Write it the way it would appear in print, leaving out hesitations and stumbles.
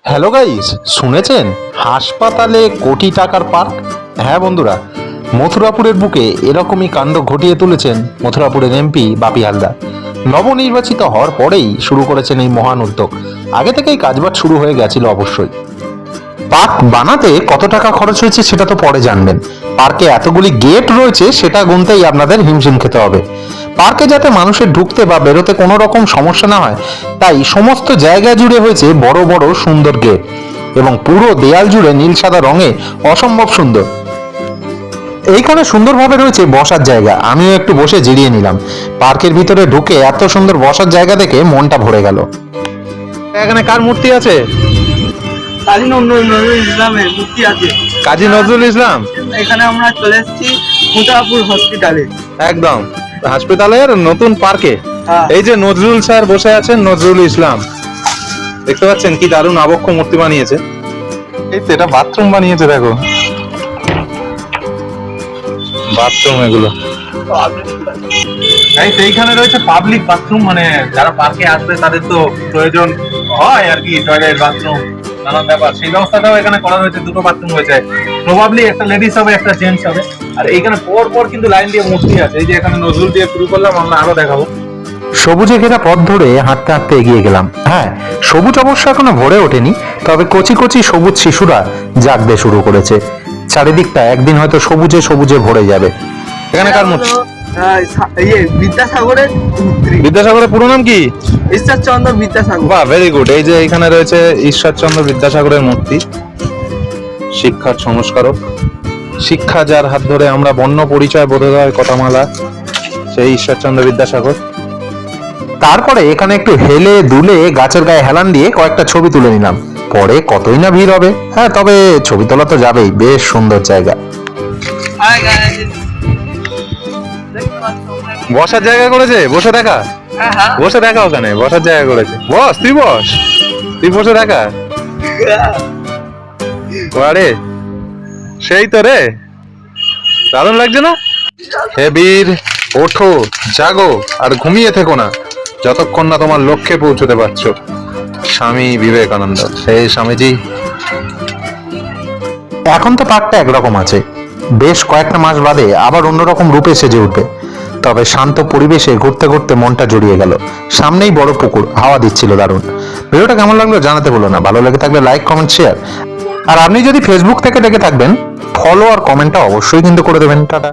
Hello guys, শুনেছেন হাসপাতালে কোটি টাকার পার্ক? হ্যাঁ বন্ধুরা, মথুরাপুরের বুকে এরকমই কাণ্ড ঘটিয়ে তুলেছেন মথুরাপুরের এমপি বাপি হালদার। নবনির্বাচিত হওয়ার পরেই শুরু করেছেন এই মহান উদ্যোগ। আগে থেকেই কাজবাজ শুরু হয়ে গেছিল অবশ্যই। পার্ক বানাতে কত টাকা খরচ হয়েছে সেটা তো পরে জানবেন। পার্কে এতগুলি গেট রয়েছে সেটা গুনতেই আপনাদের হিমশিম খেতে হবে। পার্কে যাতে মানুষের ঢুকতে বা বেরোতে কোনো রকম সমস্যা না হয়, তাই সমস্ত জায়গা জুড়ে হয়েছে বড় বড় সুন্দর গেট, এবং পুরো দেয়াল জুড়ে নীল সাদা রঙে অসম্ভব সুন্দর। এইখানে সুন্দরভাবে রয়েছে বসার জায়গা, আমিও একটু বসে জিরিয়ে নিলাম। পার্কের ভিতরে ঢুকে এত সুন্দর বসার জায়গা দেখে মনটা ভরে গেল। এখানে কার মূর্তি আছে? কাজী নজরুল ইসলামের মূর্তি আছে। কাজী নজরুল ইসলাম। এখানে আমরা চলে এসেছি মথুরাপুর হসপিটালে। একদম হাসপাতালের নতুন পার্কে। হ্যাঁ। এই যে নজরুল স্যার বসে আছেন, নজরুল ইসলাম দেখতে পাচ্ছেন কি দারুণ আবক্ষ মূর্তি বানিয়েছে। এই তো এটা বাথরুম বানিয়েছে, দেখো বাথরুম এগুলো। এইখানে রয়েছে পাবলিক বাথরুম, মানে যারা পার্কে আসবে তাদের তো প্রয়োজন হয় আর কি, টয়লেট বাথরুম নানান ব্যাপার, সেই ব্যবস্থাটাও এখানে করা হয়েছে। দুটো বাথরুম হয়েছে, প্রবাবলি একটা লেডিস হবে একটা জেন্টস হবে। আর এইখানে পর পর কিন্তু লাইন দিয়ে মূর্তি আছে। এই যে এখানে নজরুল দিয়ে শুরু করলাম, আমরা আরো দেখাবো। সবুজে ঘেরা পথ ধরে হাঁটতে হাঁটতে এগিয়ে গেলাম। হ্যাঁ, সবুজ অবশ্য এখনো ভরে ওঠেনি, তবে কচি কচি সবুজ শিশুরা জাগতে শুরু করেছে। চারিদিকটা একদিন হয়তো সবুজে সবুজে ভরে যাবে। এখানে কার মূর্তি? বিদ্যাসাগরের মূর্তি। বিদ্যাসাগরের পুরো নাম কি? ঈশ্বরচন্দ্র বিদ্যাসাগর। বাহ, ভেরি গুড। এই যে এখানে রয়েছে ঈশ্বরচন্দ্র বিদ্যাসাগরের মূর্তি, শিক্ষার সংস্কারক। শিক্ষা যার হাত ধরে আমরা বর্ণ পরিচয় বোধোদয় কথামালা, সেই ঈশ্বরচন্দ্র বিদ্যাসাগর। তারপরে এখানে একটু হেলে দুলে গাছের গায়ে হেলান দিয়ে কয়েকটা ছবি তুলে নিলাম। পরে কতই না ভিড় হবে। হ্যাঁ, তবে ছবি তোলা তো যাবেই। বেশ সুন্দর জায়গা। বসার জায়গা করেছে, বসে দেখা, বসে দেখা, ওখানে বসার জায়গা করেছে। বস, তুই বস, তুই বসে দেখা। আরে সেই তো রে, দারুণ লাগছে না? হে বীর, ওঠো, জাগো, আর ঘুমিয়ে থেকো না যতক্ষণ না তোমার লক্ষ্যে পৌঁছতে পারছো। স্বামী বিবেকানন্দ। সেই স্বামীজি। এখন তো পার্কটা একরকম আছে, বেশ কয়েকটা মাস বাদে আবার অন্যরকম রূপে সেজে উঠবে। তবে শান্ত পরিবেশে ঘুরতে ঘুরতে মনটা জুড়িয়ে গেল। সামনেই বড় পুকুর, হাওয়া দিচ্ছিল দারুণ। ভিডিওটা কেমন লাগলো জানাতে ভুলো না। ভালো লেগে থাকলে লাইক, কমেন্ট, শেয়ার। আর আপনি যদি ফেসবুক থেকে দেখে থাকবেন, ফলো আর কমেন্টটা অবশ্যই কিন্তু করে দেবেন। টাটা।